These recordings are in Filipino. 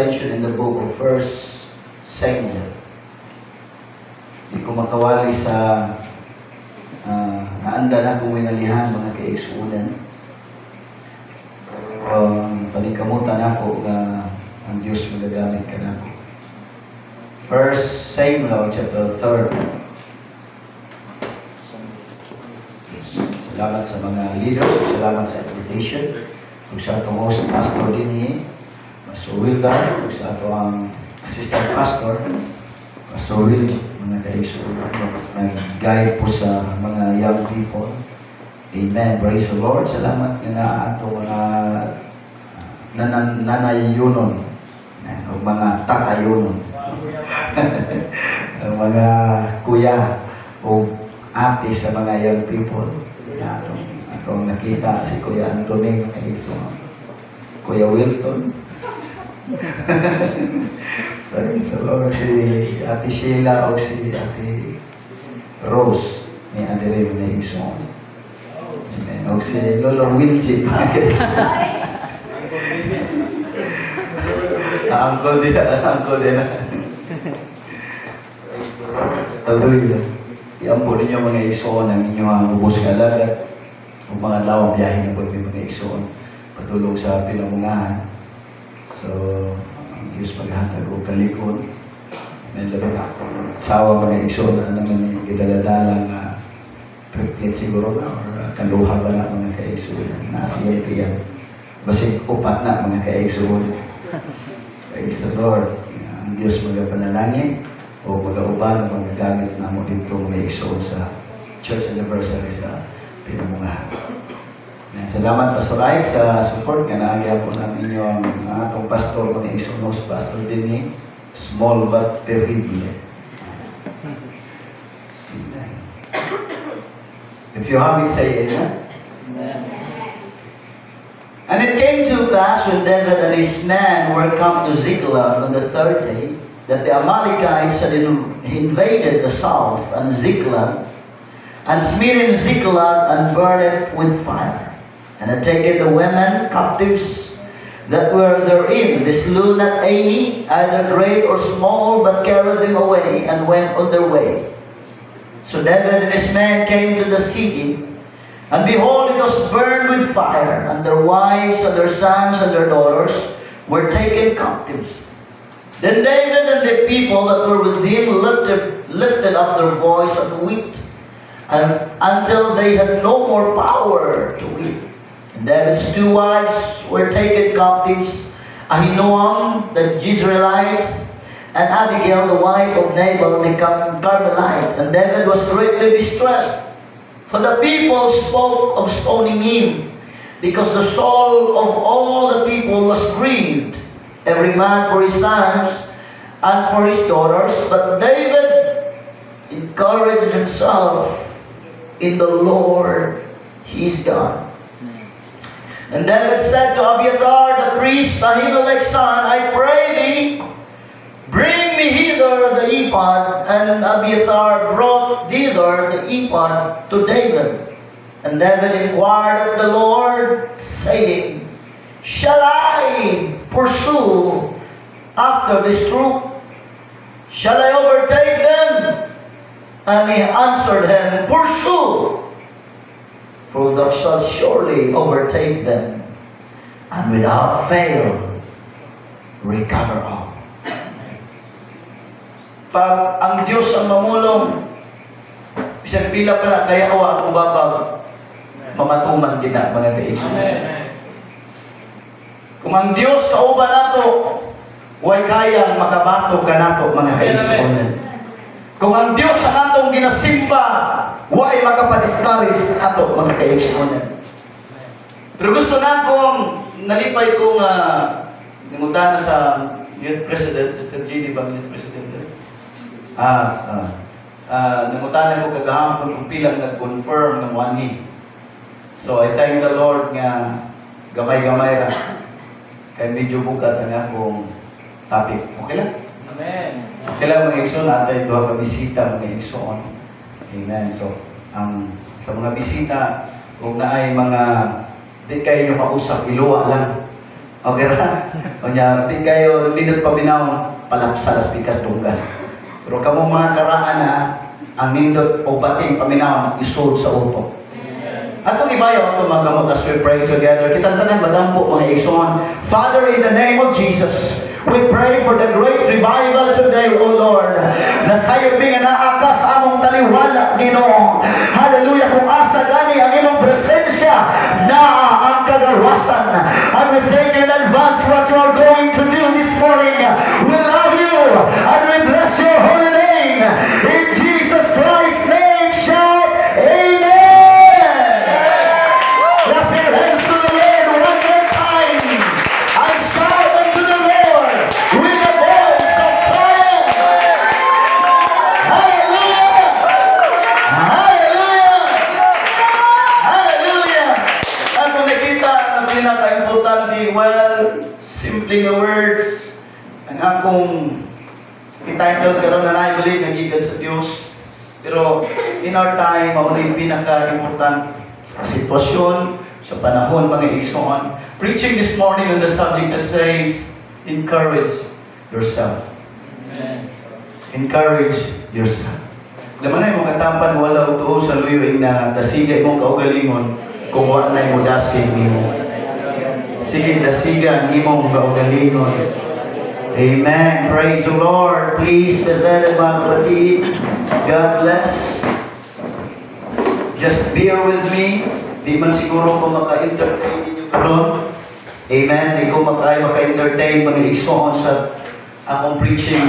attention in the book of 1 Samuel. Di ko makawali sa naanda na kong winalihan mga kaigsuunan. Panikamutan ako na ang Diyos magagamit ka na ako. 1 Samuel chapter 3. Salamat sa mga leaders, salamat sa invitation. Kung sa atong host pastor din ni Pastor Wilda, kung sa atong assistant pastor, Pastor Will, mga kaigsuunan, nag-guide po sa mga young people. Amen. Praise the Lord. Salamat na ato mga nanayunon, o mga takayunon. Mga kuya o ate sa mga young people. Atong nakita si Kuya Anthony, mga kaigsuunan. Kuya Wilton. Praise the Lord. Si Ate Sheila o si Ate Rose ni Ate Rem na igsoon. Amen. O si Lolo Wilji. Angkol din. Hallelujah. Iampo ninyo mga igsoon ang inyong ubos kalagat o mga lawang biyahe na po may mga igsoon patulong sa pinamungahan. So, Diyos maghatag o kalikon. May labi na sawa mga igsoon na naman yung gidaladalang triplet siguro na or kaluha ba na mga kaigsoon. Nasiyente yan. Basig upat na mga kaigsoon. Praise the Lord. Ang Diyos magapanalangin o magauban o magagamit na mo dito mga igsoon sa church anniversary sa pinamungahan. Salamat Pastor Ike sa support nga naagya po ng inyong atong pastor, mga igsunos, Pastor Denny, small but terrible. Amen. If you have it, say amen. Amen. And it came to pass when David and his men were come to Ziklag on the third day, that the Amalekites had invaded the south and Ziklag, and smeared Ziklag and burned it with fire. And had taken the women captives that were therein. They slew not any, either great or small, but carried them away, and went on their way. So David and his men came to the city, and behold, it was burned with fire, and their wives, and their sons, and their daughters were taken captives. Then David and the people that were with him lifted up their voice and wept, until they had no more power to weep. And David's two wives were taken captives, Ahinoam the Jezreelites, and Abigail the wife of Nabal the Carmelite. And David was greatly distressed, for the people spoke of stoning him, because the soul of all the people was grieved, every man for his sons and for his daughters. But David encouraged himself in the Lord his God. And David said to Abiathar the priest, Ahimelech's son, I pray thee, bring me hither the ephod. And Abiathar brought thither the ephod to David. And David inquired of the Lord, saying, shall I pursue after this troop? Shall I overtake them? And he answered him, pursue, for thou shalt surely overtake them, and without fail recover all. Pag ang Diyos ang mamulong, isang pila pala, kaya awa ang ubabag, mamatuman din na mga kaigsunan. Kung ang Diyos kauban nato, way kayang makabato ka nato mga kaigsunan. Kung ang Diyos ang atong ginasimba, way makapaliftaris ato mga kaigsunan. Pero gusto na kong nalipay kong nangutan sa Youth President, Sister Gini bang Youth President? Nangutan ko kagahapon kung pilang nag-confirm ng wani. So I thank the Lord nga gamay-gamay ra. Kaya medyo bukat ang akong topic. Okay lang? Amen. Okay lang mga igsoon, atay doha ka bisita mga igsoon. Amen. So, sa mga bisita, kung na ay mga di kayo nyo mausap, iluwa lang. Okay ra? Kanya, di kayo, nindot paminaw, palapsa las pikas tunggal. Pero kamo mga karaan na, ang nindot o bating paminaw, isold sa utok. Atong ibayaw ito mga gamot as we pray together. Kitang tanan madampo mga igsoon. Father, in the name of Jesus, we pray for the great revival today, O Lord. Nasayod mi nga naa ka sa among taliwala, Ginoo. Hallelujah. Kung asa gani ang imong presensya, naa ang kagawasan. And we thank you in advance what you are going to do this morning. We love you and we bless your holy name. In Jesus Christ's name, shout, Amen. Clap your hands to the Lord one more time and shout unto the Lord with a voice of triumph. Hallelujah! Hallelujah! Hallelujah! Ako nakita ang pinaka-importante, well, simple nga words, ang akong ititled karon na I believe nagigad sa Diyos. Pero in our time, mauna yung pinaka-importante sitwasyon sa panahon mga igsoon. Preaching this morning on the subject that says, encourage yourself. Amen. Encourage yourself. Laman na yung mga tampan wala utuo sa luyuing na dasigay mong kaugalingon kung wala na yung dasig mo. Sige, dasiga ang imong kaugalingon. Amen. Praise the Lord. Please, presented mga kapatid. God bless. Just bear with me. Di man siguro ko maka-entertain ninyo karon. Amen. Di ko maka-entertain mga igsoon sa akong preaching.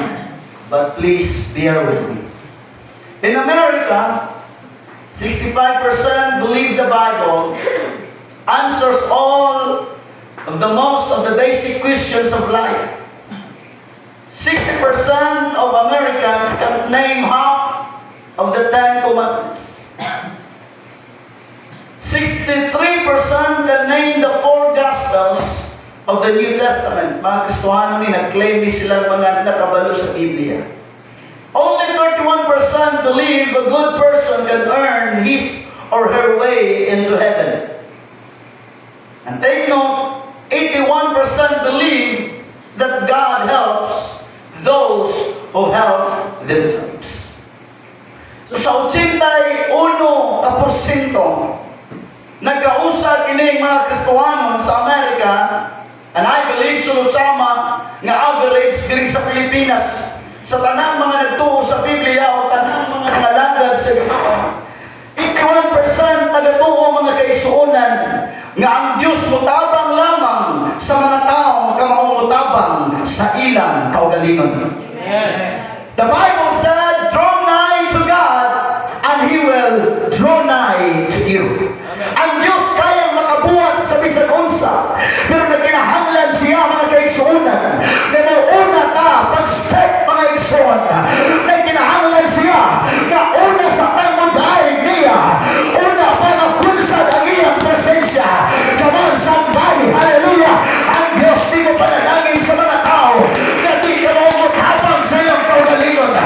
But please, bear with me. In America, 65% believe the Bible answers all of the most of the basic questions of life. 60% of Americans can name half of the 10 Commandments. 63% can name the 4 Gospels of the New Testament. Mga Kristohano ni nag-claim ni silang mga nakabalo sa Biblia. Only 31% believe a good person can earn his or her way into heaven. And take note, 81% believe that God helps those who help themselves. So sa 81%, nagkausap ini mga Kristohanon sa Amerika, and I believe sulusama nga average diri sa Pilipinas sa tanang mga nagtuo sa Biblia o tanang mga nangalagad sa Ginoo. 81% nagatuo mga kaisuunan nga ang Dios mutabang lamang sa mga taong kamaong mutabang sa ilang kaugalingon. The Bible said, draw nigh to God and He will draw nigh to you. Ang Diyos kayang makabuhat sa bisan unsa, pero nagkinahanglan siya mga kaigsuonan na nauna ta pag-step mga igsoon. Nagkinahanglan siya na una sa pangmagayag niya, una pa makunsad ang iyang presensya. Come on, somebody, hallelujah! Ang Diyos di mo panalangin sa mga tao na di ka maumutapang sa iyong kaugalingon.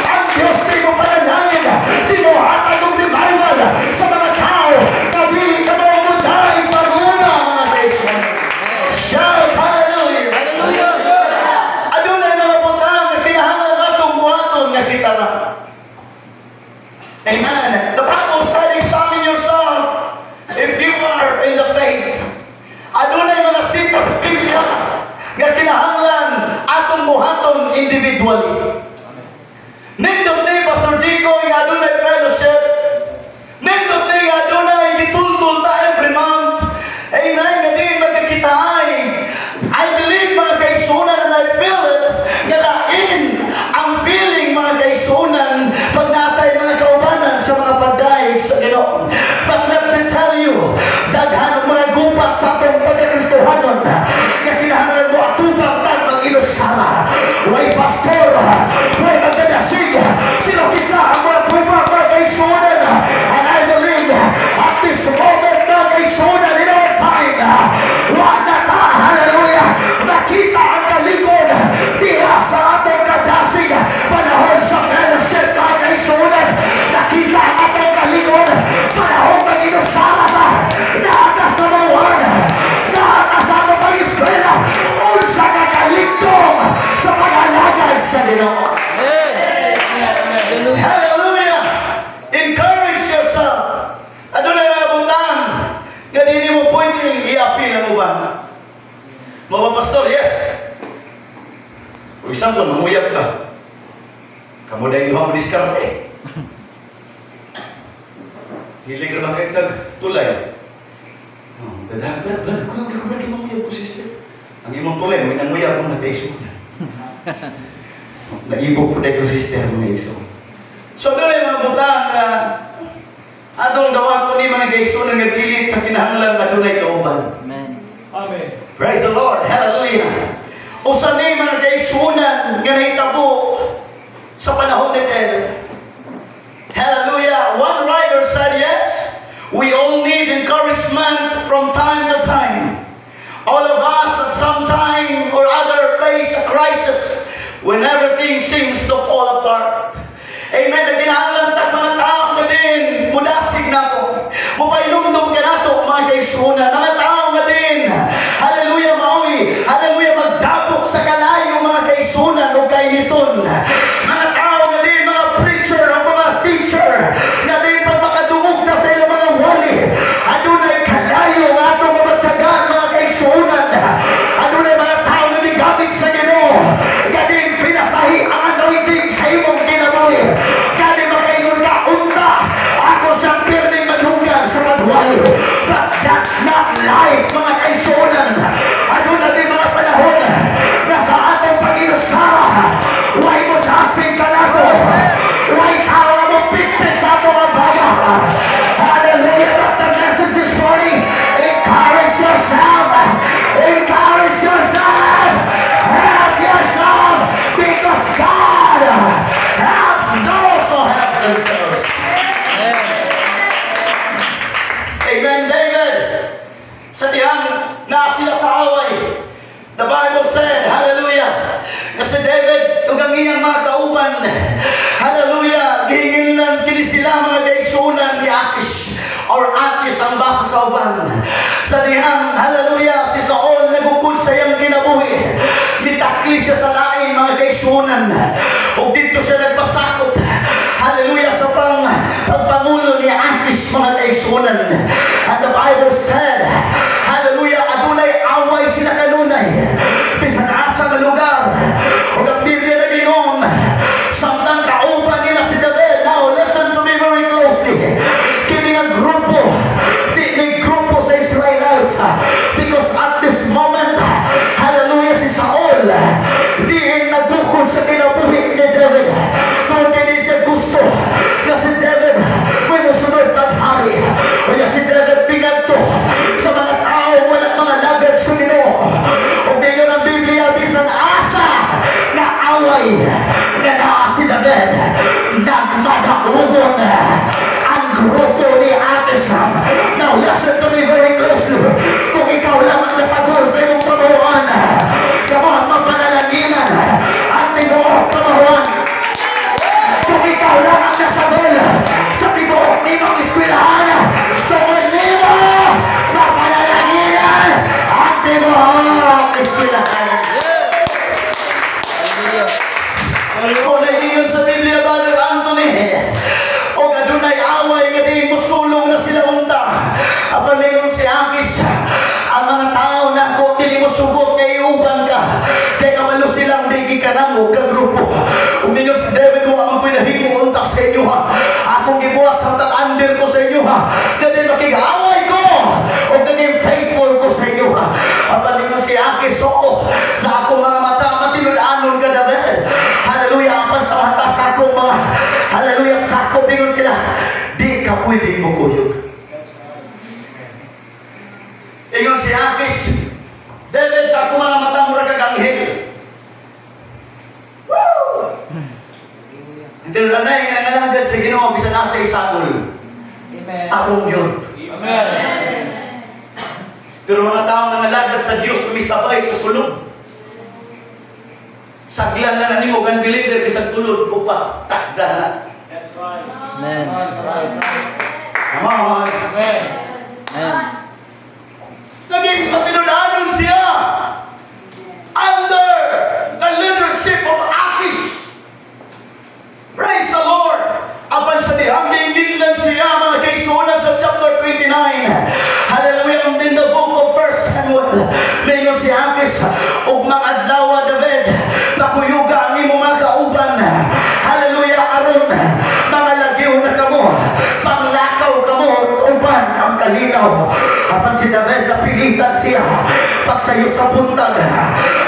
Ang Diyos di mo panalangin, di mo hatagong revival sa mga tao na di ka maumutay pag-una mga kaigsoon. Shout hallelujah! Hallelujah! Adunay mga putang na kinahanglan natong buhaton nga kita na. Amen. The Bible said, examine yourself if you are in the faith. Adunay mga sita sa Biblia nga kinahanglan atong buhaton individually. Nindot ni Pastor Jico nga adunay fellowship. Nindot ni nga adunay gitultul ta every month. Amen. Nga di magkakitaay. I believe mga kaisunan and I feel it nga lain ang feeling mga kaisunan pag natay mga kaubanan sa mga pagdaig sa Ginoo. But let me tell you, daghan ang mga gupat sa atong pagkakristohanon nga kinahanglan mo atubang mag-ilusara. Way pastor, For example, mamuyab ka. Kamu dahil mo diskarte. Hilig na ba kayo tulay? Dadahan, kulang mamuyab ko, sister. Ang imong tulay, may namuyab mo nag-iso. Naibog po dahil ko, sister, mo na-iso. So, doon ay mga butang na atong dawa ko ni mga gaiso na nagdilit na kinahanglan na doon ay kauban. Amen. Amen. Praise the Lord. Hallelujah. Usa ni mga gaisunan nga nahitabo sa panahon ni David. Hallelujah. One writer said, yes, we all need encouragement from time to time. All of us at some time or other face a crisis when everything seems to fall apart. Amen. Nagkinahanglan tag mga tao nga din mudasig nato. Mupailumdum ka nato mga gaisunan. Mga tao nga din. Hallelujah, maoy. Hallelujah, magdapok sa kalayo mga gaisunan o kainiton. Mga tao nga din, mga preacher o mga teacher nga din pag makadungog na sa ilang mga wali. Adunay kalayo nga atong mamatsagan mga gaisunan. Adunay mga tao nga din gamit sa Ginoo. Nga din pinasahi ang anointing sa imong kinabuhi. Gani makaingon ka, unta, ako siyang pirning manunggan sa pagwali. But that's not life, mga kaisunan. Ano na din mga panahon na sa atong pag-inusara, why mo dasing ka na ko? Why tao na mo pigpig sa atong abaya? Hallelujah, but the message this morning, encourage yourself. Encourage yourself. Help yourself because God helps those who help themselves. Amen, David. Sa dihang na sila sa away, the Bible said, hallelujah, kasi David, ugang iyang mga kauban, hallelujah, gihingilan sila mga gaisunan ni Akish, or Achis ang basa sa uban. Sa dihang, hallelujah, si Saul nagukod sa iyang kinabuhi, nitakli siya sa lain mga gaisunan, o dito siya nagpasakot, hallelujah, sa pagpangulo ni Akish mga gaisunan. And the Bible said, hallelujah, adunay away sila kanunay bisan asa nga lugar. Ug ang Biblia nagingon samtang kauban nila si David. Now listen to me very closely. Kini nga grupo, di grupo sa Israelites, because at this moment, hallelujah, si Saul di nagdukod sa kinabuhi ni David. Kung hindi siya gusto na si David may musunod paghari, kaya si David pinganto sa mga tao walang mga lagad sa Ginoo. O ngayon ang Biblia, bisan asa na away na naa si David, nagmadaugon ang grupo ni Akish. Now listen to me very closely. Kung ikaw lang ang nasagol sa iyong pamahuan, come on, magpanalaginan ang tinuok pamahuan. Kung ikaw lang ang nasagol sa tinuok ninong eskwelahan, tungkol nimo magpanalaginan ang tinuok eskwelahan. Kung naiingon sa Biblia, Brother Anthony, o adunay away nga di musulong na sila unta. Apalingon si Akish, ang mga tao na kung dili mo sugot kay uban ka, kay kamalo silang di gikanamo ka grupo. Umingon si David, kung ang pinahimo unta sa inyo ha, akong gibuhat sa under ko sa inyo ha, ganyan makig-away ko o ganyan faithful ko sa inyo ha. Apalingon si Akish, oo, sa akong mga mata matinudanon ka David. Hallelujah, apan sa mata sa akong mga, hallelujah, sa akong bingon sila, di ka pwedeng mukuyog. Ingon si Akish, David, sa akong mga mata mura kaganghil. Woo! Hindi na na yung nangalagad sa Ginoo bisa nasa isagol. Amen. Tarong yun. Amen. Pero mga taong nangalagad sa Diyos misabay sa sulod. Saglan na nanimo kan believer bisag tulod upa takda na. That's right. Amen. Come on. Amen. Amen. Naging kapinunanon siya under the leadership of Akish. Praise the Lord. Apan sa dihang giingnan siya mga kaisunan sa chapter 29. Hallelujah. In the book of 1 Samuel, mayon si Akish ug mga adlaw David nakuyugan si David, napilitan siya pagsayo sa puntag.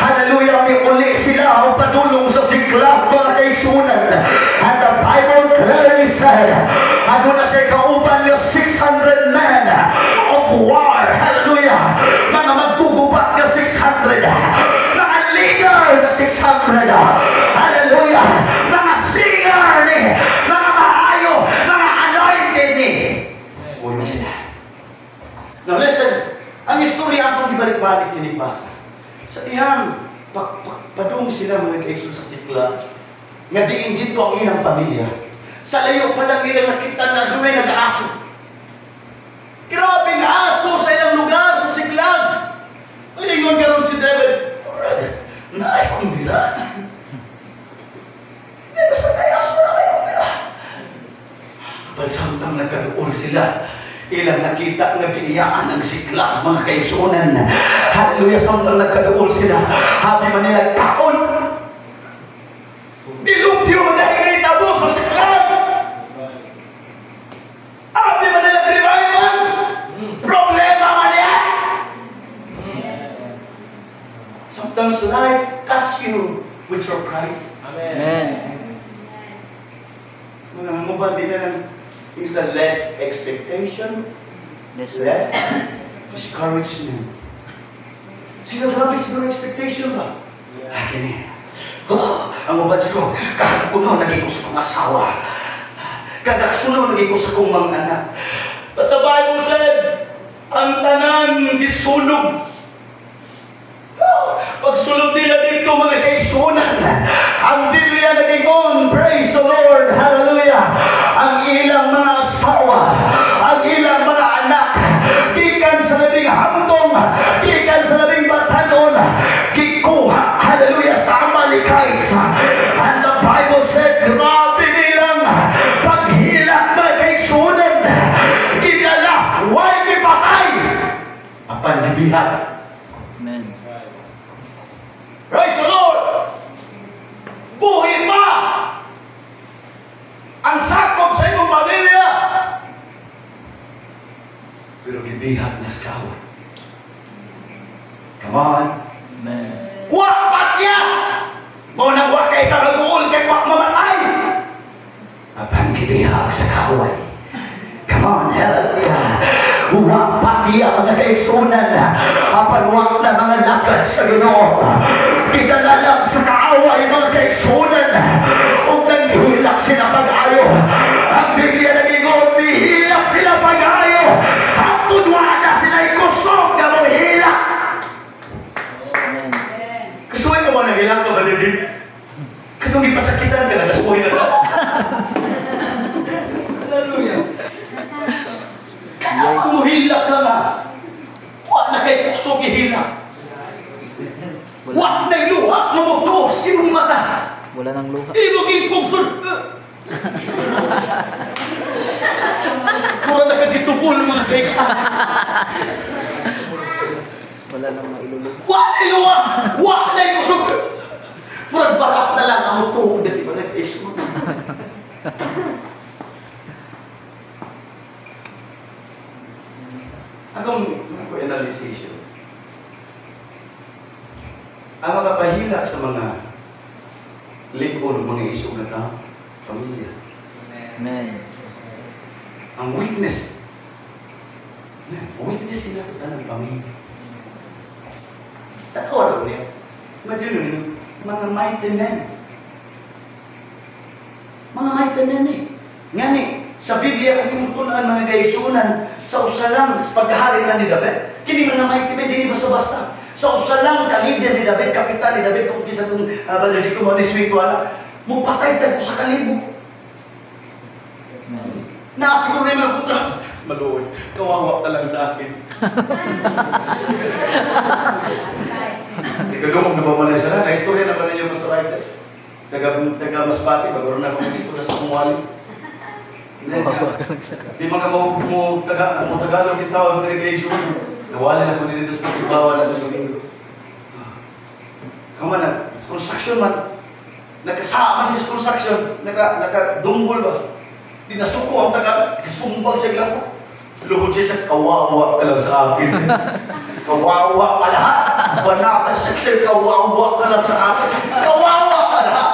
Hallelujah, may uli sila o padulong sa Siklag, mga kaisunan. And the Bible clearly said, ano na siya kauban yung 600 men of war. Hallelujah, mga maggugubat ng 600, mga leader ng 600. Hallelujah, mga singer ni, mga maayo, mga anointed ni. Pulong sila. Now listen, ang istorya akong ibalik-balik kinipasa. Sa iyang padung sila mga kaisun sa Siklag, nga diin dito ang ilang pamilya. Sa layo pa lang ilang nakita na doon ay nag-aso. Grabe nga aso sa ilang lugar sa Siklag. Ay, ingon karon si David, naay kong bira. Hindi ba sa kaya aso na kayo bira? Pasamtang nagkaroon sila, ilang nakita nga biniyaan ang Siklag, mga kaisunan. Hallelujah, samtang nagkaroon sila, habi man nila taon. Dilupyo man na initabo sa Siklag. Habi man nila revival. Problema man yan. Sometimes life cuts you with surprise. Amen. Mga mubang din na lang is the less expectation, less discouragement. Sino grabe siguro expectation ba? Akin eh. Oh, ang mubang siguro, kahit kuno naging ko sa kong asawa. Kagaksuno naging ko sa kong mga anak. But the Bible said, ang tanan gisulog. Pagsulog nila dito mga kaisunan, ang Biblia naging on, praise the Lord, hallelujah. Ang ilang mga asawa, ang ilang mga anak, gikan sa labing handong, gikan sa labing batanon, gikuha, hallelujah, sa Amalekites. And the Bible said, grabe nilang paghilak mga kaisunan, ginala, why ipatay? Apan gibihan. Amen. Praise the Lord! Buhin pa! Ang sakop sa iyong pamilya! Pero gibihat na sa kawan. Come on! Amen. Wapat niya! Munang wakay ka mag-uul kay wak mamatay! Apang gibihag sa kaway. Come on, hallelujah! Wapat niya mga kaisunan. Apanwak na mga lakad sa Ginoo. Gidala lang sa kaaway mga kaisunan. Huwag nanghilak sila pag-ayo. Ang Biblia nag-ingon, nihilak sila pag-ayo. Hapon wala sila ikusog na mong hilak. Amen. Kasuhin ka mo nahilak ka ba din? Katong ipasakitan ka, nagasuhin na ka. Hallelujah. Kaya kung hilak ka nga, wala na kayo kusog ihilak. Wala na iluha, mamugtos, imong mata. Wala nang luha. Imong impungsod. Mura na kagitubol mga kaiso. Wala nang mailuluha. Wala na iluha, wala na ikusog. Mura bakas na lang ang mutuhog dali mga kaiso. Akong analysis yun. Ang mga pahilak sa mga libon, mga isog na tao, pamilya. Amen. Ang weakness. Weakness sila ito ng pamilya. Takawa rin niya. Imagine nyo, mga mighty men. Mga mighty men eh. Nga ni, sa Biblia, kung tunan mga gaisunan, sa usalang, sa pagkahari na ni David, kini mga mighty men, hindi basta-basta. Sa usalang kalidyan ni David, kapitan ni David, kung kisa kong Badalji ko mo, nisweet ko ala, mupatay tayo sa kalibo. Naasiguro na yung mga kontra. Maluoy, kawawa ka lang sa akin. Ikadumog na ba man sa na? Istorya na ba ninyo mas right? Taga Masbate, baguro na akong istorya sa kumwali. Di mga mo Tagalog yung tawag ng negation. Nawala na ko nito sa ibawa na ito domingo. Kama na, construction man. Nagkasama siya sa construction. Nakadumbol ba? Di nasuko ang Tagalog. Isumbag siya lang po. Luhod siya sa kawawa ka lang sa akin. Kawawa ka lahat. Bana ka sa sir, kawawa ka lang sa akin. Kawawa ka lahat.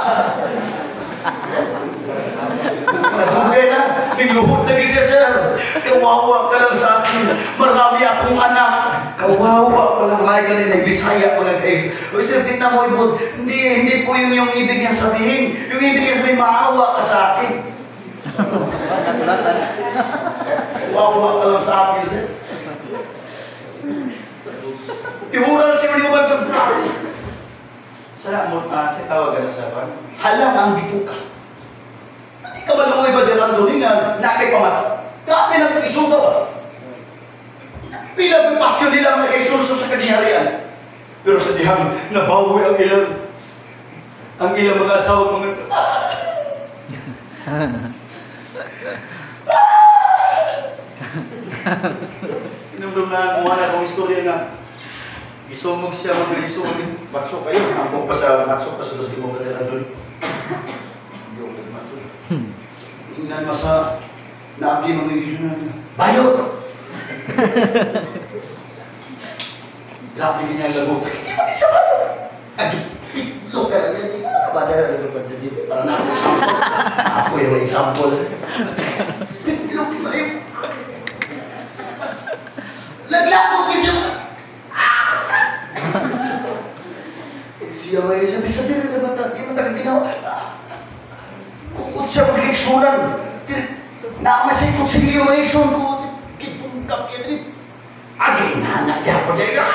Nagugay na. Nagluhod lagi siya, sir. Kawawa ka lang sa akin. Marami akong anak. Kawawa ka lang. Ay, ganun. Nagbisaya ko lang. O sir, tignan mo, hindi po yun yung ibig niya sabihin. Yung ibig niya sabihin, maawa ka sa akin. Kawawa ka lang sa akin, sir. Ihural siya rin yung grabe. Sa tawagan na sa pan. Halang ang bituka. Hindi ka maluoy ba dirang doon nga nakay pamata? Kami lang isuga ba? Pinagpapakyo nila mga isulso sa kaniharian. Pero sa dihang nabawi ang ilang mga asawa mga Inumdum na kung ano akong istorya nga. Isumog siya mag-isumog. Maksok kayo. Ambok pa sa maksok pa sa dos imong kadala doon. Yung maksok. Ingnan masa naagi mga isunan niya. Bayot! Grabe niya lagot. Hindi mo isa ba ito? Agi, pitlo ka lang yan. Padara na lupa dito. Para na ako example. Ako yung example. Pitlo ka ba yun? Naglakot ka siya. Siya ba yun? Sabi rin na bata. Di ba tagang ginawa? Kung siya mag-iksunan. Nakamasay kong sige yung mag-iksun ko. Kitungkap yan rin. Agay na nagyapon siya.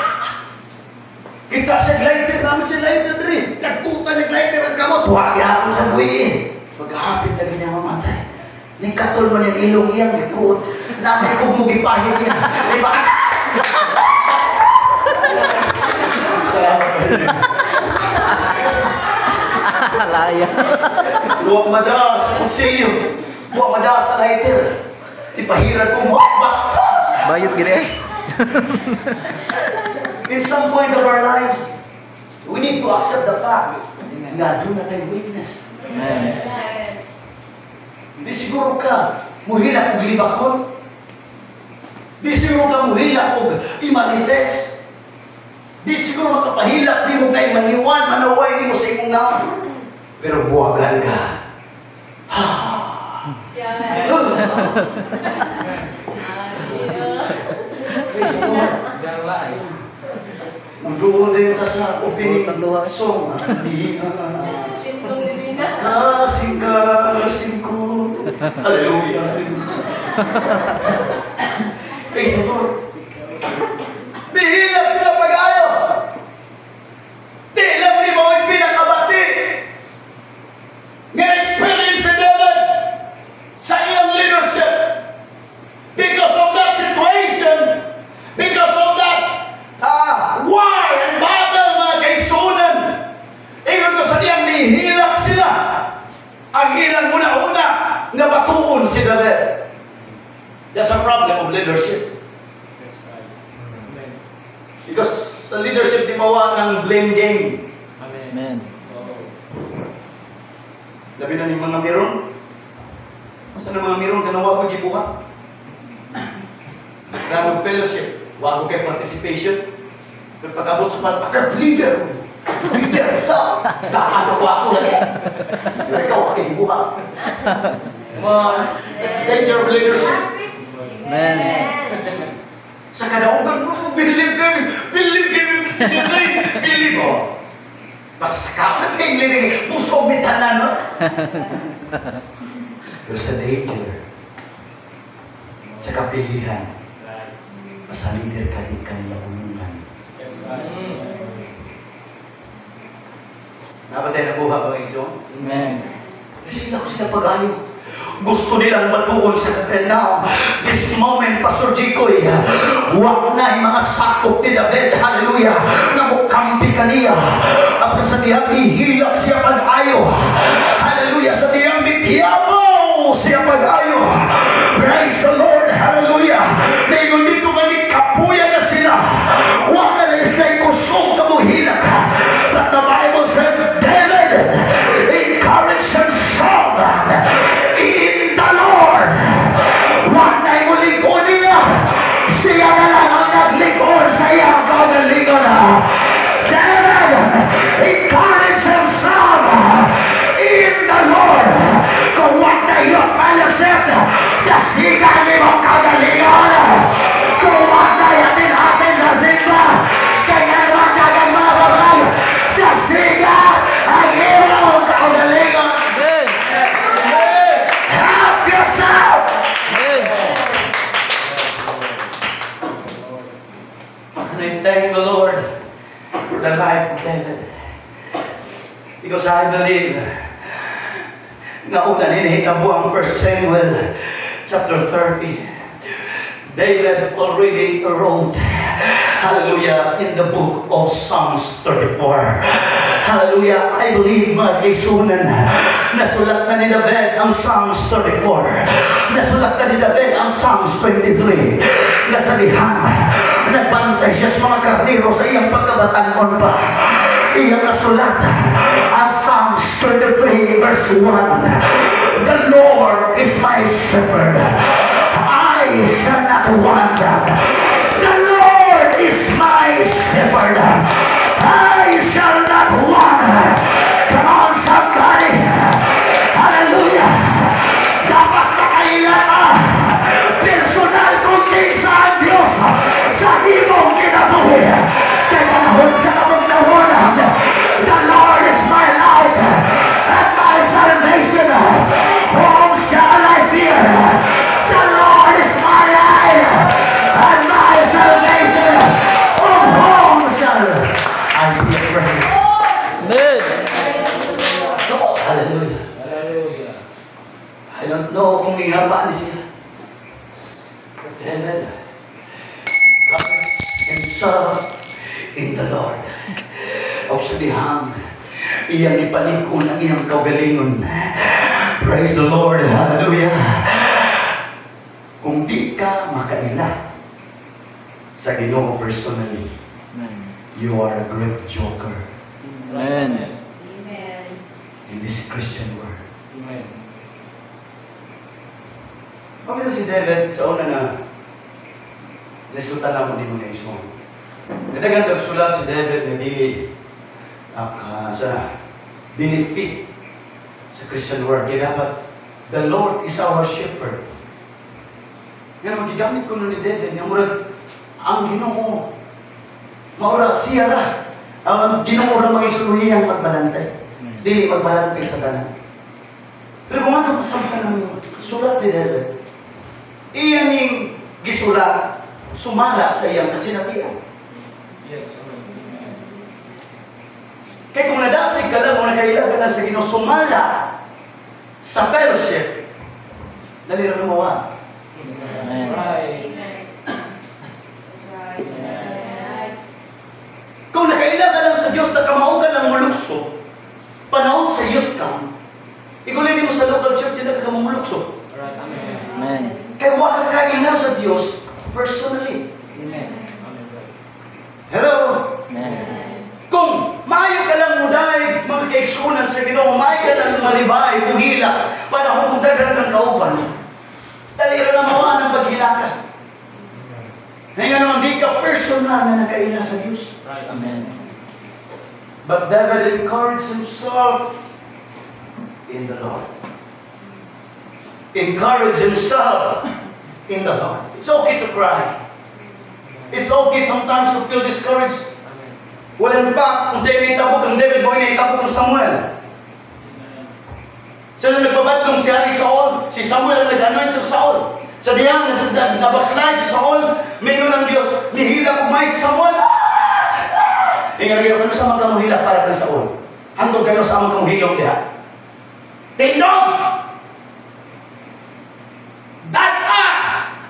Kita sa glider namin sa glider rin. Nagkuta na glider ang kamot. Huwag yapon sa buwiin. Maghapit na niya mamatay. Ning katol mo niyang ilong yan. Nagkuot. Namin kong mugipahit niya. Diba? Salamat pa rin. Laya. Huwag madalas sa konsilyo. Huwag madalas sa lighter. Ipahiran ko mo. Bastos! Bayot gini. In some point of our lives, we need to accept the fact na doon na tayo weakness. Amen. Di siguro ka muhila kong libakon. Di siguro ka muhila kong imanites. Di siguro makapahila, di mo na imaniwan, manaway, di mo sa imong naon. Pero buwagan ka. Praise the Lord. Magdoon din ka sa opening song. Kasing ko. Hallelujah. Praise the Lord. Bihilak sila pag-ayo. Di lang ni mo yung pinakabati. Nga-experience sa David sa iyong leadership. Because of that situation, because of that war and battle mga kaigsunan, even ko sa niyang nihilak sila, ang ilang una-una nga batuon si David. That's a problem of leadership. Because sa leadership di mawa ng blame game. Amen. Labi na ni mga meron. Masa na mga meron kanawa ko gibuhat. Grano fellowship, wag ko kay participation. Pero pag-abot sa pagkakar leader sa daan ako lagi. Ikaw kay gibuhat. Come on. It's danger of leadership. Amen. Sa kadaugan ko, believe kami, President Ray, believe mo. Basta sa kaon na believe, pusog ni tanan, no? Pero sa danger, sa kapilihan, basta leader ka di kang labununan. Napatay na buha ba, Igso? Amen. Hindi ako sila pag-ayo. Gusto nilang matuon sa Now, this moment, Pastor Jikoy, wag na yung mga sakop ni David, hallelujah, na mukampi kaniya. At sa diyang ihilak siya pag-ayo, hallelujah, sa diyang bitiyabaw siya pag-ayo. Praise the Lord, hallelujah. Na yun dito nga kapuya na sila. Wag na lang sila ikusog na muhilak. But the Bible said, David encouraged himself in the Lord. Wag na imulig o niya Because I believe na una ninihitabo ang 1 Samuel chapter 30. David already wrote, hallelujah, in the book of Psalms 34. Hallelujah, I believe mga kaisunan, nasulat na ni David ang Psalms 34. Nasulat na ni David ang Psalms 23. Nasalihan, nagbantay siya sa mga karnero sa iyang pagkabatanon pa. Iyang nasulat ang Psalms 23 verse 1. The Lord is my shepherd, I shall not want. The Lord is my shepherd, I shall not want. Come on somebody, hallelujah. Dapat makailan personal kundi sa Diyos sa imong kinabuhi. Kaya panahon sa kamagnawanan, the Lord is my light and my salvation. Whom shall I fear? The Lord is my light and my salvation. Of whom shall I be afraid? Amen. Oh, hallelujah. I don't know kung ihaba ni siya. But David covers himself in the Lord. O sa dihang, iyang ipalikon ang iyang kaugalingon. Praise the Lord. Hallelujah. Kung di ka makaila sa Ginoo personally, you are a great joker Amen. in this Christian world. Pamito si David sa una na nasutan na mo din mo na isong. Nadagang nagsulat si David na dili sa benefit sa Christian world. Kaya dapat, the Lord is our shepherd. Yan, magigamit ko nun ni David, yung murag, ang Ginoo, maura siya ra. Ang Ginoo ra mga isuluyang magbalantay. Dili magbalantay sa tanan. Pero kung ano masamta ng sulat ni David, iyan yung gisulat, sumala sa iyang kasinatian. Kaya kung nadasig ka lang, kung nakaila ka lang sa Ginoo, sumala sa fellowship, nalira lumawa. Amen. Kung nakaila ka lang sa Diyos, nakamaugan lang mulukso, panahon sa youth camp, igulin mo sa local church, hindi ka mamulukso. Amen. Kaya wala ka kaila sa Diyos personally. Hello? Amen. Kung maayo ka lang muday, mga kaigsunan sa Ginoo, maayo ka lang malibay, buhila, panahon kung dagan kang kauban, talira na mawa ng paghila ka. Ngayon naman, di ka personal na nakaila sa Diyos. Amen. But David encouraged himself in the Lord. Encourage himself in the Lord. It's okay to cry. It's okay sometimes to feel discouraged. Well, in fact, kung sa'yo naitabog ang David, boy, naitabog ang Samuel. Sino nagpabadlong si Hari Saul? Si Samuel ang nag-anoint ng Saul. Sa diyang, nabackslide si Saul, mingon ng Diyos, nihila kumay si Samuel. Ingat-ingat, ano sa mga kamuhila para kang Saul? Handog kayo sa mga kamuhilong diha. Tindog! Data!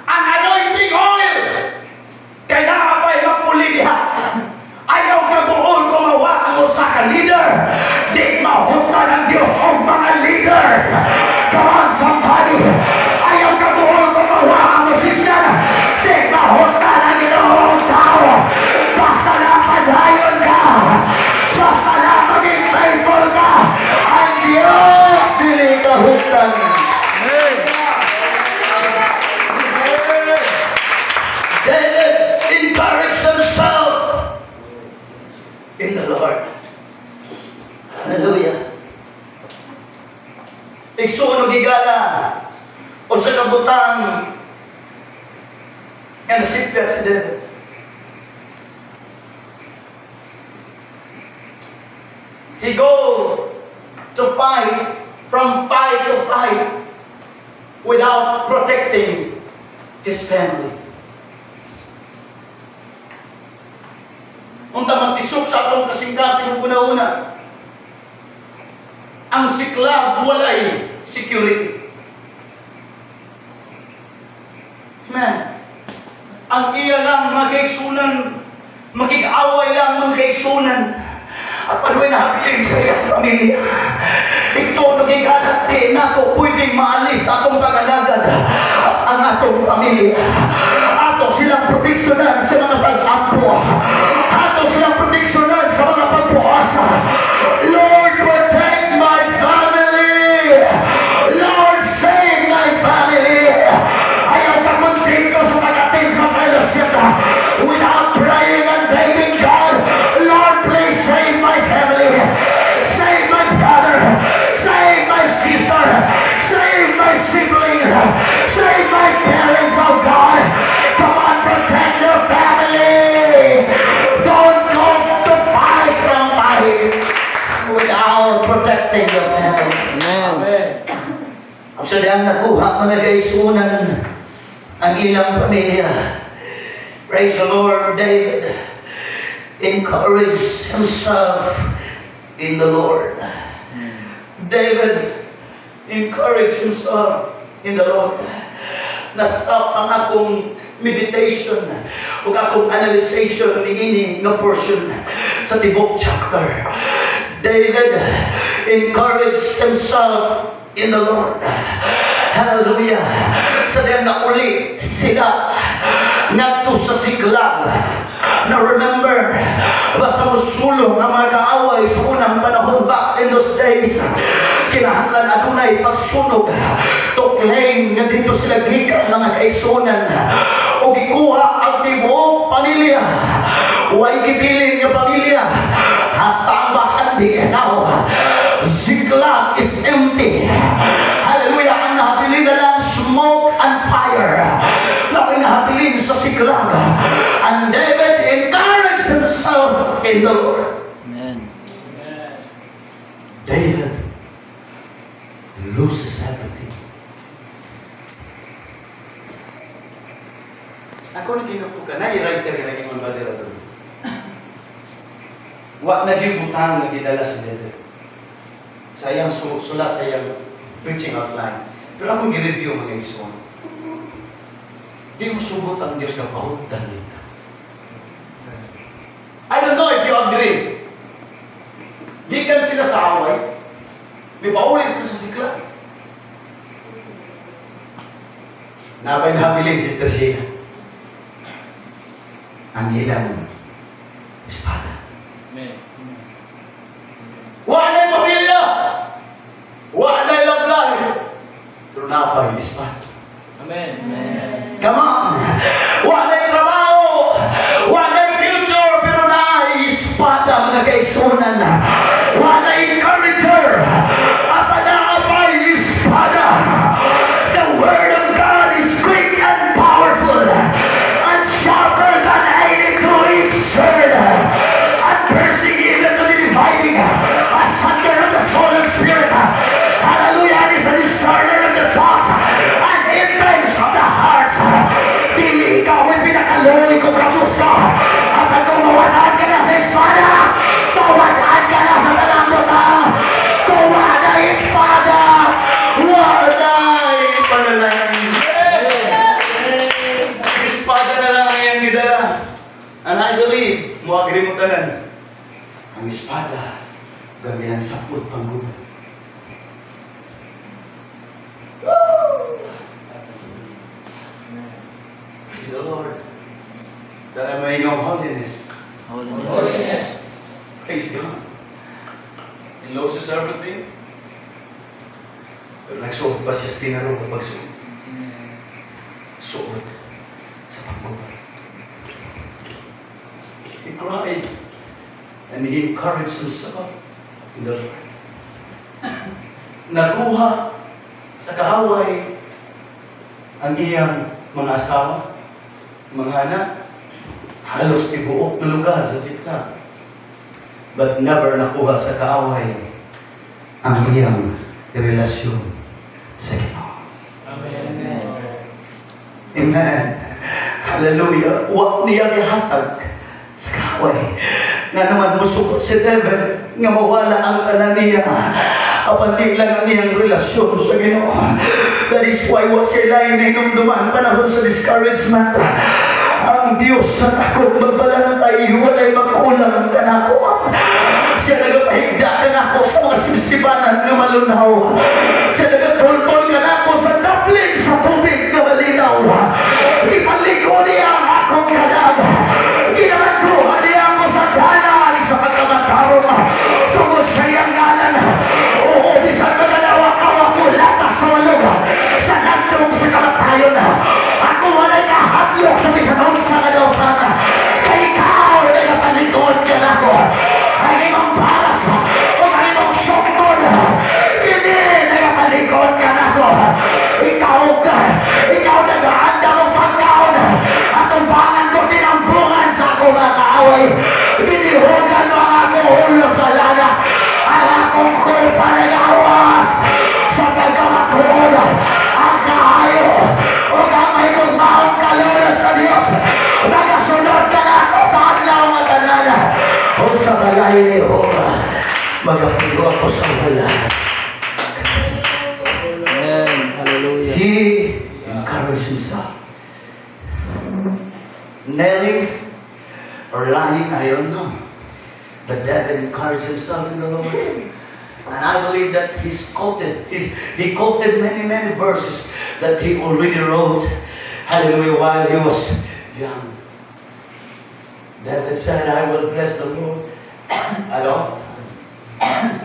Ang anointing oil! Kailangan pa'y mapuli diha. Ayaw ka buol kumawa ang usa ka leader. Di mahunta ng Diyos o mga leader. Come on, somebody. Ayaw ka buol kumawa ang musician. Di mahunta ng Ginoong tao. Basta lang padayon ka. Basta lang maging faithful ka. Ang Diyos dili kahuntan. David encouraged himself in the Lord. Hallelujah. Igsunog igala o sa kabutang ang nasipkat si David. He go to fight from fight to fight without protecting his family. Unta magtisok sa atong kasing-kasing una-una. ang Siklag walay security. Amen. Ang iya lang magkaigsunan, makig-away lang magkaigsunan. At panuwi na habiling sa iyong pamilya. Ito nagigalati na ako pwedeng maalis atong pag-alagad ang atong pamilya. Ato silang proteksyonan sa mga pag-apo. Ato silang proteksyonan sa mga pagpuasa. Lord, protect my family. Lord, save my family. Ayaw pamuntin ko sa pag-ating sa fellowship without praying and begging God, Lord, please save my family. Save my brother. Save my sister. Save my siblings. Save my parents, oh God. Come on, protect your family. Don't go to fight from fight without protecting your family. Amen. Ang sadyang nakuha mga kaisunan ang ilang pamilya. Praise the Lord. David encouraged himself in the Lord. David encouraged himself in the Lord. Na-stop ang akong meditation o akong analyzation ng ini nga portion sa tibok chapter. David encouraged himself in the Lord. Hallelujah. Sa diyang nauli sila ngadto sa Siklag. Now remember, basta musulong ang mga kaaway sa unang panahon back in those days, kinahanglan adunay pagsunog to claim nga dito sila gikan mga kaigsunan o gikuha ang tibuok pamilya. Way gibilin nga pamilya hasta ang bahandi now. Siklag is empty. Hallelujah. Ang nahabilin na lang smoke and fire. Naway nahabilin sa Siklag. And David encouraged himself in the Lord. Amen. David loses everything. Ako na ginutukan na i-writer na yung badera doon. Wa na gibutang na gidala si David. Sayang sulat, sayang preaching outline. Pero akong gi-review mga ison. Di mo sugot ang Diyos na pahutdan nito. I don't know if you agree. Gikan sila sa away. May paulis na sa Siklag. Napay nabiling, Sister Sheila. Ang ilang espada. Amen. Wala yung pamilya! Wala yung lablay! Pero napay espada. Amen. Amen. Come on! Wala yung trabaho! Wala yung future! Pero na-espada mga kaigsunan. Wala yung encourager! Apanaapay espada! The word of God is quick and powerful and sharper than any two-edged sword and piercing even to the dividing asunder of the soul and spirit. Hallelujah! And is a discerner of the thoughts and intents of the heart. Dili ikaw ay pinakaluloy ko kamusta at kung mawanan ka na sa espada, mawanan ka na sa talambotang. Kung wala espada, wala panalangin. Espada na lang ang iyang gidala. And I believe, mo agree mo tanan, ang espada gamilang sapot panggubat. Praise the Lord. That I may know holiness. Holiness. Praise God. He loses everything. Pero nagsuot pa siya tinaro kapag suot. Suot sa pagbubat. He cried and he encouraged himself in the Lord. Nakuha sa kahaway ang iyang mga asawa, mga anak, halos tibuok na lugar sa Siklag. But never nakuha sa kaaway ang iyang relasyon sa Ginoo. Amen. Amen. Hallelujah. Wa niya gihatag sa kaaway. Nga naman musukot si David nga mawala ang tanan niya. Kapantid lang ang iyang relasyon sa Ginoo. That is why wa siya lain na inumduman panahon sa discouragement. Ang Diyos sa takot magbalantay, walay magkulang ka na ako. Siya nagapahigda ka na ako sa mga sibsibanan na malunaw. Siya nagatultol ka na ako sa napling sa tubig na malinaw. Ipaligo niya ang akong kalaga. Ginagawa niya ako sa dalan sa pagkamatarong. Tungod sa iyang ngalan. Oo, bisan magalawa ka ako latas sa walog. Sa landong sa kamatayon. Ako walay nahablok sa bisanong sa kalooban. Kaya ikaw nagapalikod ka na ako. Ang imong paras o ang imong sumtod. Hindi nagapalikod ka na ako. Ikaw nagaanda mong pagkaon. At tumbangan ko tinambungan sa ako mga kaaway. Binihugan mo ang akong ulo sa lana. Ang akong kulpa nag-awas sa pagkamakuod. Ang kahayo o kamay kong maong kalulad sa Diyos. Nagasunod ka na ako sa adlaw nga tanan. O sa balay ni Jehovah, magapulo ako sa wala. Amen. Hallelujah. He encouraged himself. Kneeling or lying, I don't know. But David encouraged himself in the Lord. And I believe that he quoted many verses that he already wrote, hallelujah, while he was young. David said, I will bless the Lord at all times.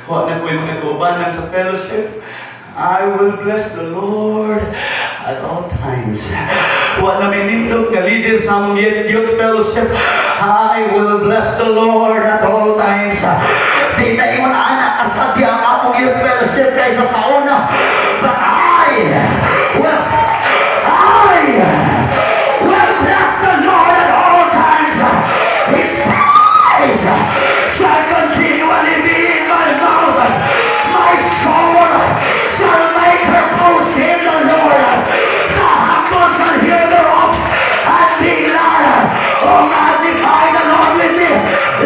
Wala ko yung mga kaubanan sa fellowship. I will bless the Lord at all times. Wala may nindog na leader sa among youth fellowship. I will bless the Lord at all times. Di na imon anak kasadya ang among youth fellowship kaysa sa una. But I will bless the Lord at all times. His praise shall continually be in my mouth. My soul shall make her boast in the Lord. The humble shall hear thereof and be glad. Oh, magnify the Lord with me.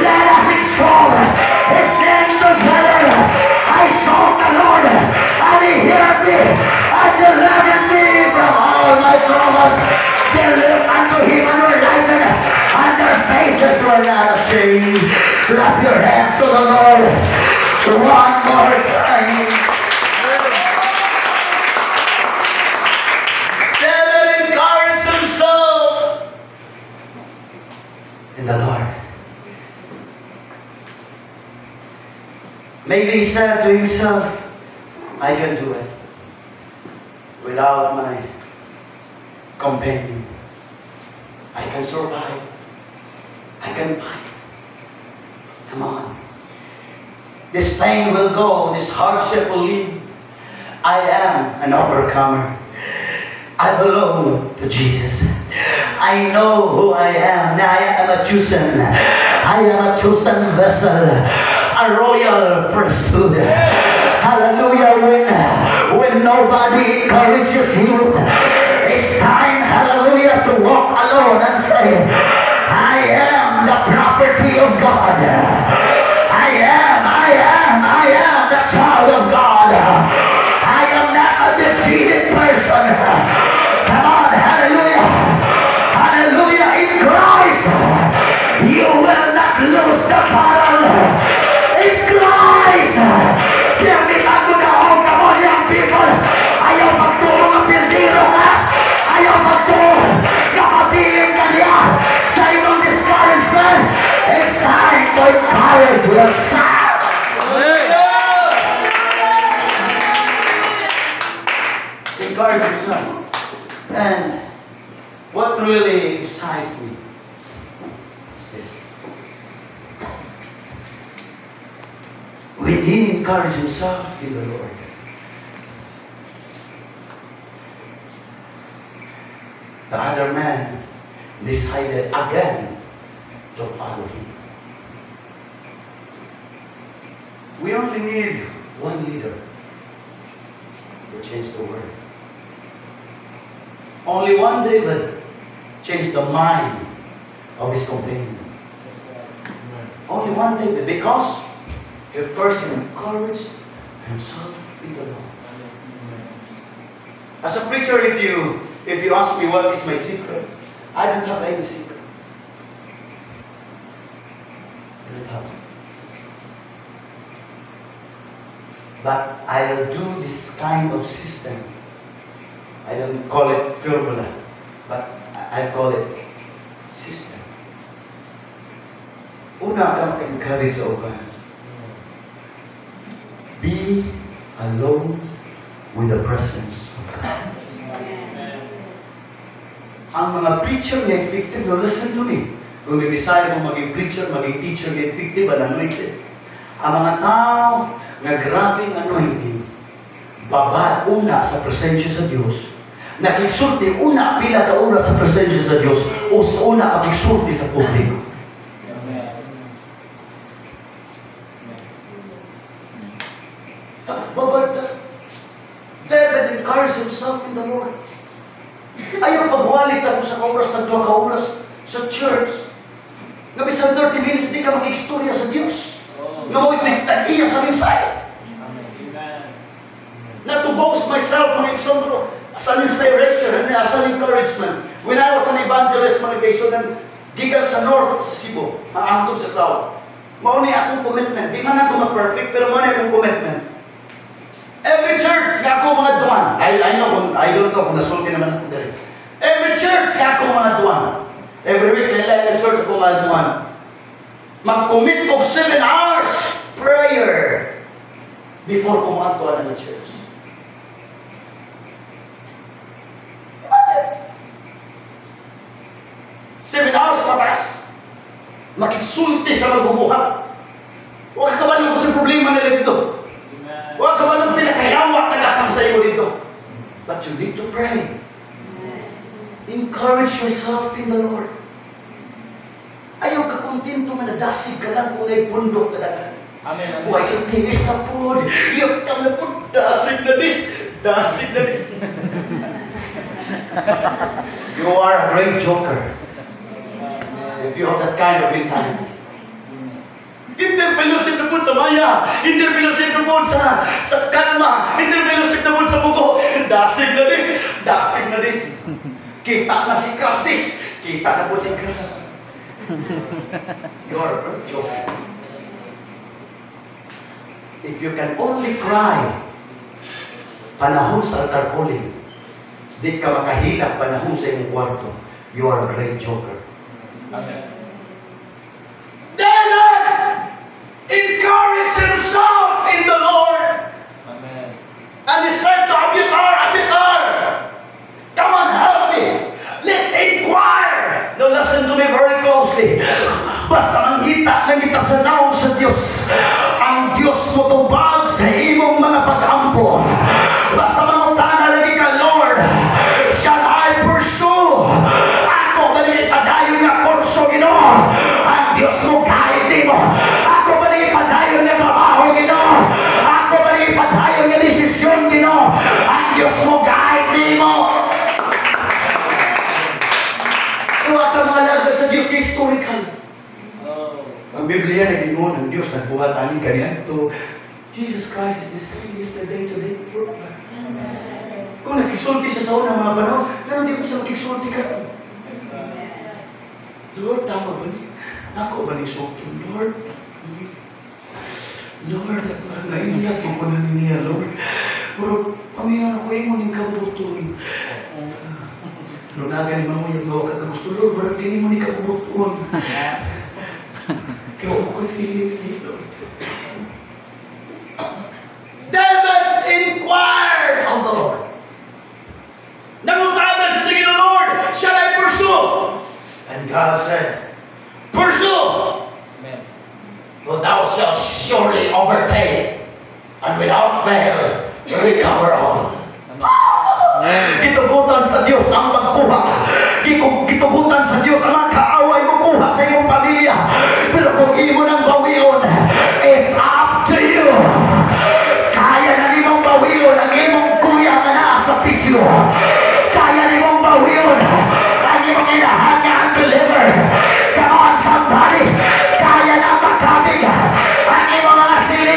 Let us exalt his name together. I sought the Lord and he heard me and delivered me from all my troubles. They looked unto him and were lightened, and their faces were not ashamed. Clap your hands to the Lord one more time. David encouraged himself in the Lord. Maybe he said to himself, I can do it without my companion. I can survive. I can fight. Come on. This pain will go. This hardship will leave. I am an overcomer. I belong to Jesus. I know who I am. I am a chosen. I am a chosen vessel. A royal priesthood. Hallelujah. When nobody encourages you, it's time, hallelujah, to walk alone and say, I am the property of God. I am the child of God. I am not a defeated person. Come on, hallelujah. Hallelujah. In Christ, you will not lose the battle. In Christ, pirmitan mo na all, come on, young people. Ayaw magtulong ang pildiro ka. Ayaw magtulong. Nakabiling ka niya sa imong discouragement. It's time to encourage yourself. Encourage yourself. And what really excites me is this. When he encouraged himself in the Lord, the other man decided again to follow him. We only need one leader to change the world. Only one David changed the mind of his companion. Only one David, because He first encouraged himself in the Lord. As a preacher, if you ask me what is my secret, I don't have any secret. I don't have. But I'll do this kind of system. I don't call it formula, but I call it system. Una ka maka-encourage sa uban. Be alone with the presence of God. Ang mga preacher na effective, no, listen to me. Kung nag-decide mo maging preacher, maging teacher na effective, anointed. Ang mga tao na grabing anointing, babad una sa presensya sa Diyos, nakiksulti una pila ka una sa presensya sa Diyos, o sa una makiksulti sa publiko. Babad David encouraged himself in the Lord. Ayaw pagwalit ako sa kauras ng 2 kauras sa church. Nga bisan 30 minutes di ka makikistorya sa Diyos. Nga mo'y tigtag-iya sa mensahe. Not to boast myself, mga eksondro, as an inspiration and as an encouragement. When I was an evangelist, mga kaisonan, gigal sa north sa Cebu, maangtog sa south. Mauni akong commitment. Di man ako mag-perfect, pero mauni akong commitment. Every church, nga ako mga duwan. I don't know kung nasulti naman ako dali. Every church, nga ako mga duwan. Every week, nila in the church ako mga duwan. Mag-commit of 7 hours prayer before kumantuan ng church. Imagine. 7 hours mataas. Makiksulti sa magbubuhat. Huwag ka ba sa problema nila dito? Huwag ka ba nung pinakayawak na gatang sa iyo dito? But you need to pray. Encourage yourself in the Lord. Ayaw ka kontento na nadasig ka lang kung may pundok na dagan. Amen. Huwag yung tinis na po. Iyok ka na po. Dasig na dis. Dasig na dis. You are a great joker. If you have that kind of mentality. Interfellowship na po sa maya. Interfellowship na po sa kalma. Interfellowship na po sa buko. Dasig na dis. Dasig na dis. Kita na si Krastis. Kita na po si Kras. You are a great joker. If you can only cry panahon sa altar calling, di ka makahilak panahon sa iyong kwarto, you are a great joker. Amen. David encouraged himself in the Lord. Amen. And he said to Abiathar, come on, help me. Let's inquire. Now listen to me very closely. Basta manghita lang kita sa naong sa Diyos. Ang Diyos mo tubag sa imong mga pag-ampo. Basta mangutana lagi ka, Lord, shall I pursue? Ako balik padayon nga kurso, Ginoo. Ang Diyos mo kahit di mo. Ako balik padayon nga trabaho, Ginoo. Ako balik padayon nga desisyon, Ginoo. Ang Diyos mo kahit di mo. Huwag ka mahalaga sa Diyos na historical. Ang Biblia na ginuon ng Diyos, nagbuhat aning kaniadto. Jesus Christ is the same yesterday, today, and forever. Kung nakisulti sa unang mga panahon, naroon di ba sa makisulti ka? Lord, tama ba niya? Ako ba ni sulti? Lord, parang naiiyak mo ko na niya, Lord. Pero, Panginoon, ako yung muning kabutuin. Pero nagan mo yung gawa ka gusto, Lord, parang hindi mo ni kabutuin. Kaya ako ko'y feelings dito. David inquired of the Lord. Nangutana siya sa Ginoo, Lord, shall I pursue? And God said, pursue! Amen. For thou shalt surely overtake, and without fail, recover all. Gitugutan sa Diyos ang magkuha. Gitugutan sa Diyos ang mga kaaway mo kuha sa iyong pamilya. Pero kung imo nang bawion, it's up to you. Kaya na nimong bawion ang imong kuya na nasa pisyo. Kaya nimong bawion ang imong inahanga ang deliver. Come on, somebody. Kaya na magkabig ang imong mga sili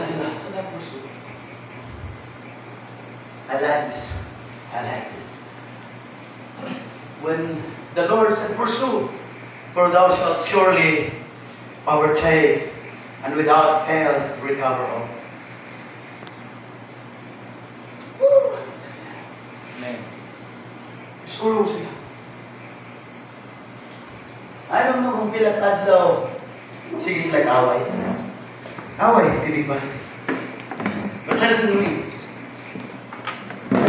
sila. So that pursue. I like this. I like this. When the Lord said, pursue, for thou shalt surely overtake, and without fail recover all. Woo! Amen. Suro sila. I don't know kung pila kadlaw. Sige sila away. Away, dilibas. But listen to me.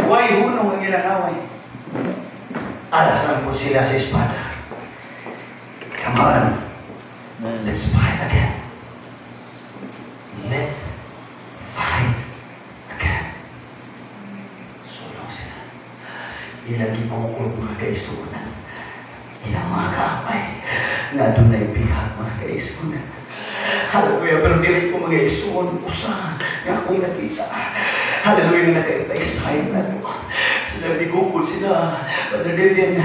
Why hunong ang ilang away? Alasan po sila sa espada. Come on. Let's fight again. Let's fight again. Sulong sila. Ilang gibukod mga kaisunan. Ilang mga kaapay na dunay bihag mga kaisunan. Hallelujah, pero dili ko mga isuon usa nga ako'y nakita. Hallelujah, na naka-excite na ko. Sila bigukod sila. Brother David,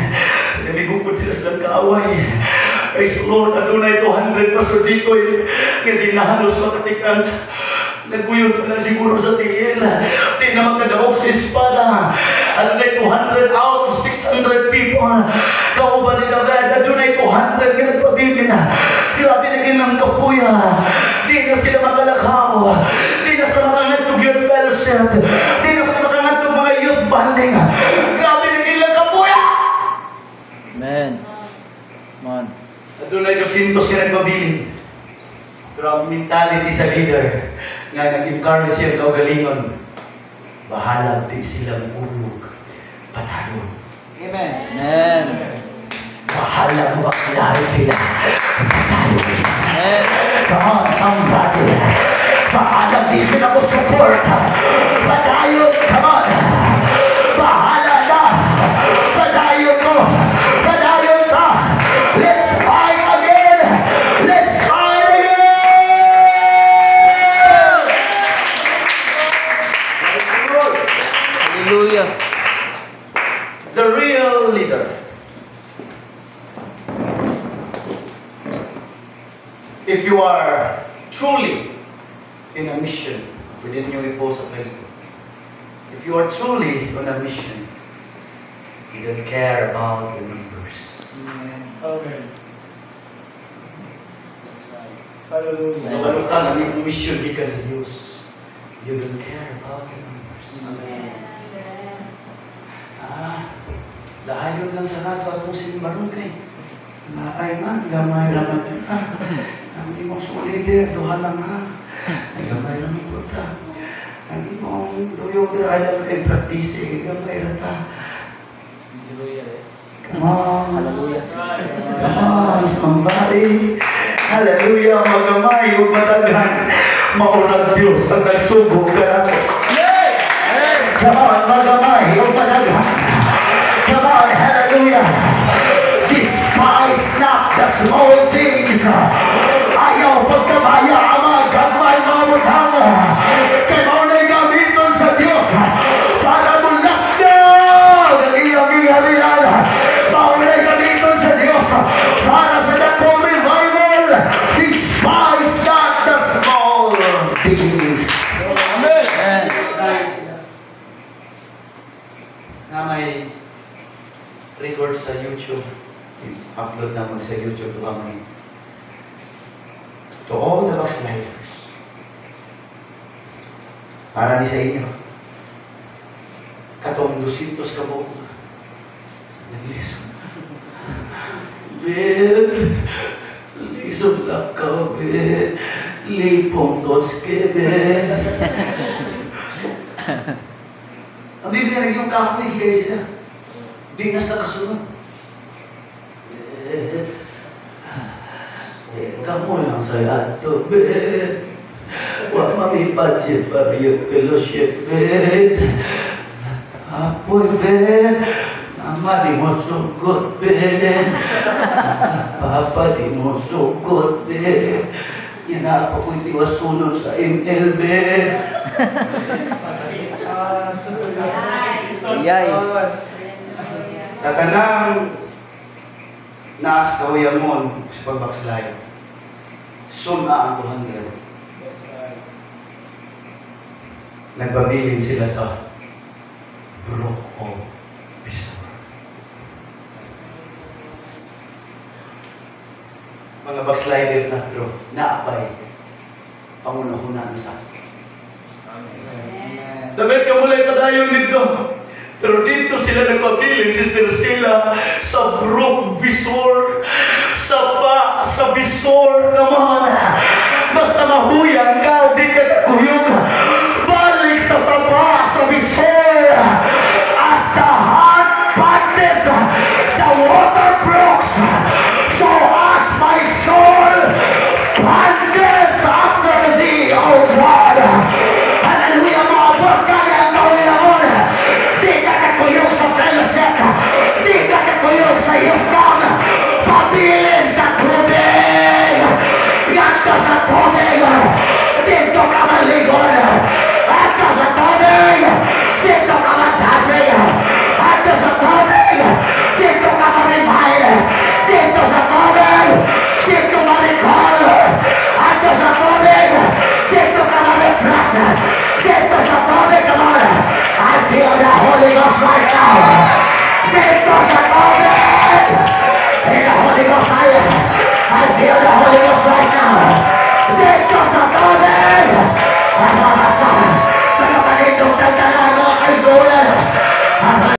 sila bigukod sila silang kaaway. Praise the Lord, adunay 200 Pastor Jikoy nga di nahalos makatikan. Naguyod pa lang siguro sa tiil. Di na makadaog sa espada. Adunay 200 out of 600 people. Kauban ni David, adunay 200 nga nagpabibin. Grabe na ginang kapuya. Di na sila makalakaw. Di na sila makangantog youth fellowship. Di na sila makangantog mga youth banding. Grabe na ginang kapuya. Amen. Man. Adunay 200 sila nagpabilin. Pero ang mentality sa leader nga nag-encourage siya kaugalingon, bahala di silang ulog patayon. Amen. Amen. Bahala maksilahin sila patayon. Amen. Come on, somebody. Bahala di sila ko support patayon. Come on. Bahala na. Patayon ko. Patayon ka. Let's fight again. Let's fight again. Hallelujah. The real leader. If you are truly in a mission, within your post of Facebook, if you are truly on a mission, you don't care about the numbers. Amen. Hallelujah. Kung ano ka, naging mission di ka sa Diyos, you don't care about the numbers. Laayon lang sa nato atong sinmarong kay laay man, gamay raman ka. Ang imong sulider, duha lang ha. Ay gamay raman po ta. Ang imong duyog ay lang kay praktise, gamay rata. Come on. Hallelujah. Come on, somebody. Hallelujah, magamay o madaghan. Maunang Diyos ang nagsubok ka. Come on, magamay o madaghan. Come on, hallelujah. Despise not the small things. Ayaw pagkamaya ang mga gamay mga butang. Kaya maunay gamiton sa Diyos para mulakdaw ng iyong gingabilan. Maunay gamiton sa Diyos para sa dakong revival. Despise not the small things. Amen. Na may record sa YouTube. Upload naman sa YouTube to kami. To all the backsliders. Para ni sa inyo. Katong 200 ka po. Nag-listen. Bet, listen lang ka, bet. Lipong tots ke, bet. Ang Biblia naging Catholic kayo sila. Di na sa kasunod. Kamu lang sa ato, bet. Huwag mami budget para yung fellowship, bet. Apoy, bet. Mama, di mo sugot, bet. Papa, di mo sugot, bet. Yan na ako ko'y tiwasunod sa ML, bet. Yay. Sa tanang naas kahuyamon sa pagbackslide, suna ang 200. Nagbabilin sila sa Brook of Bisor. Mga backslider na bro, naapay pangunahuna sa Dapat ka mulay padayon dito. Pero dito sila nagpabilin, Sister Sheila, sa Brook Bisor, sa Bisor. Come on! Basta mahuyang ka,